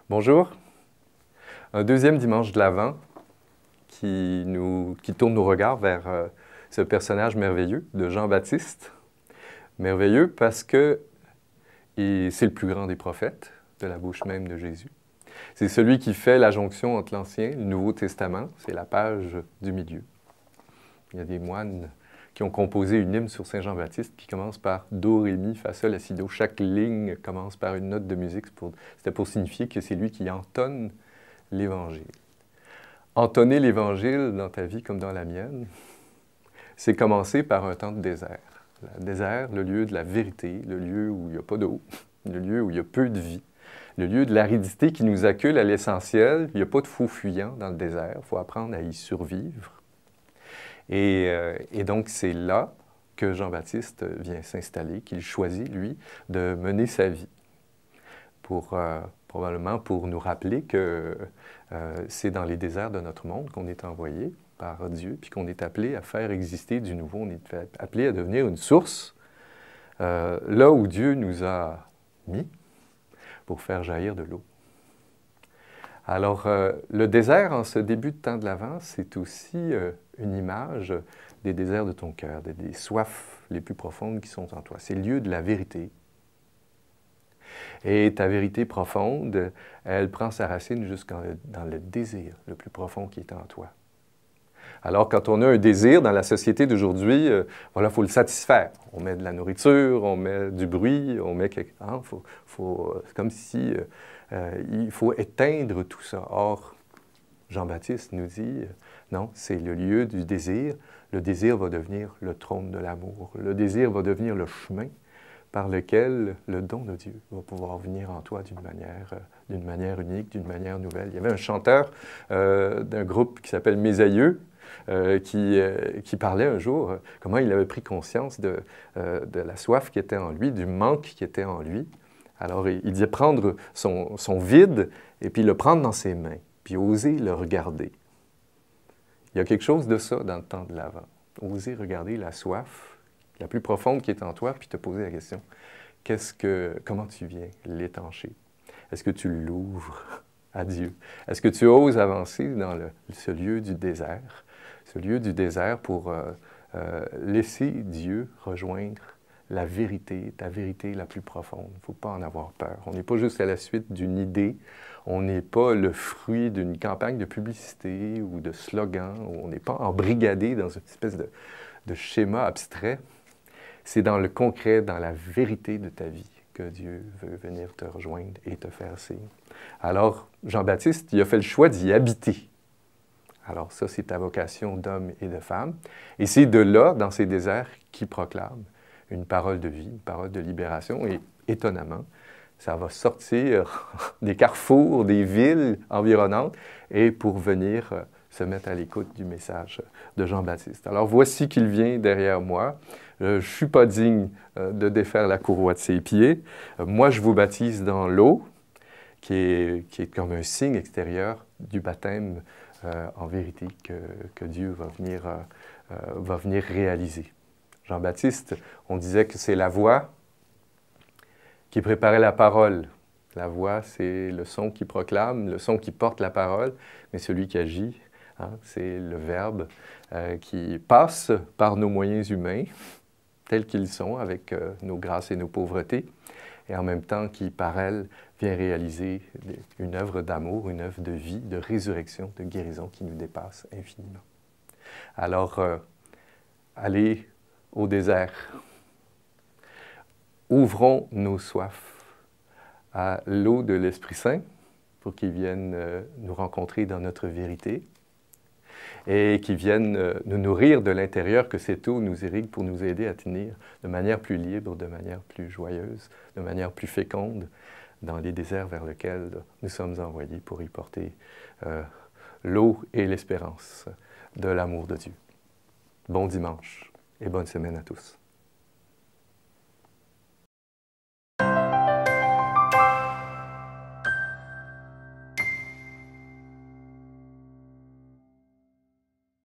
Bonjour. Un deuxième dimanche de l'Avent qui tourne nos regards vers ce personnage merveilleux de Jean-Baptiste. Merveilleux parce que c'est le plus grand des prophètes, de la bouche même de Jésus. C'est celui qui fait la jonction entre l'Ancien et le Nouveau Testament. C'est la page du milieu. Il y a des moines qui ont composé une hymne sur Saint Jean-Baptiste qui commence par Do, Ré, Mi, Fa, Sol, La, Si, Do. Chaque ligne commence par une note de musique. C'était pour signifier que c'est lui qui entonne l'Évangile. Entonner l'Évangile dans ta vie comme dans la mienne, c'est commencer par un temps de désert. Le désert, le lieu de la vérité, le lieu où il n'y a pas d'eau, le lieu où il y a peu de vie, le lieu de l'aridité qui nous accule à l'essentiel. Il n'y a pas de faux fuyant dans le désert, il faut apprendre à y survivre. Et donc, c'est là que Jean-Baptiste vient s'installer, qu'il choisit, lui, de mener sa vie. Probablement pour nous rappeler que c'est dans les déserts de notre monde qu'on est envoyé par Dieu, puis qu'on est appelé à faire exister du nouveau. On est appelé à devenir une source, là où Dieu nous a mis pour faire jaillir de l'eau. Alors, le désert, en ce début de temps de l'Avent, c'est aussi une image des déserts de ton cœur, des soifs les plus profondes qui sont en toi. C'est le lieu de la vérité. Et ta vérité profonde, elle prend sa racine dans le désir le plus profond qui est en toi. Alors, quand on a un désir dans la société d'aujourd'hui, voilà, il faut le satisfaire. On met de la nourriture, on met du bruit, on met quelque... Hein, c'est comme si il faut éteindre tout ça. Or, Jean-Baptiste nous dit, non, c'est le lieu du désir. Le désir va devenir le trône de l'amour. Le désir va devenir le chemin par lequel le don de Dieu va pouvoir venir en toi d'une manière unique, d'une manière nouvelle. Il y avait un chanteur d'un groupe qui s'appelle Mes Aïeux, qui parlait un jour comment il avait pris conscience de la soif qui était en lui, du manque qui était en lui. Alors, il disait prendre son vide et puis le prendre dans ses mains, puis oser le regarder. Il y a quelque chose de ça dans le temps de l'Avent. Oser regarder la soif la plus profonde qui est en toi, puis te poser la question, comment tu viens l'étancher? Est-ce que tu l'ouvres à Dieu? Est-ce que tu oses avancer dans ce lieu du désert pour laisser Dieu rejoindre la vérité, ta vérité la plus profonde? Il ne faut pas en avoir peur. On n'est pas juste à la suite d'une idée, on n'est pas le fruit d'une campagne de publicité ou de slogan, on n'est pas embrigadé dans une espèce de schéma abstrait. C'est dans le concret, dans la vérité de ta vie que Dieu veut venir te rejoindre et te faire signe. Alors, Jean-Baptiste, il a fait le choix d'y habiter. Alors ça, c'est ta vocation d'homme et de femme. Et c'est de là, dans ces déserts, qu'il proclame une parole de vie, une parole de libération. Et étonnamment, ça va sortir des carrefours, des villes environnantes, et pour venir se mettre à l'écoute du message de Jean-Baptiste. Alors voici qu'il vient derrière moi. Je ne suis pas digne de défaire la courroie de ses pieds. Moi, je vous baptise dans l'eau, qui est comme un signe extérieur du baptême en vérité que Dieu va venir réaliser. Jean-Baptiste, on disait que c'est la voix qui préparait la parole. La voix, c'est le son qui proclame, le son qui porte la parole, mais celui qui agit, hein, c'est le Verbe qui passe par nos moyens humains, tels qu'ils sont, avec nos grâces et nos pauvretés, et en même temps qui, par elle, vient réaliser une œuvre d'amour, une œuvre de vie, de résurrection, de guérison qui nous dépasse infiniment. Alors, allez au désert. Ouvrons nos soifs à l'eau de l'Esprit Saint pour qu'il vienne nous rencontrer dans notre vérité et qu'il vienne nous nourrir de l'intérieur, que cette eau nous irrigue pour nous aider à tenir de manière plus libre, de manière plus joyeuse, de manière plus féconde dans les déserts vers lesquels nous sommes envoyés pour y porter l'eau et l'espérance de l'amour de Dieu. Bon dimanche et bonne semaine à tous.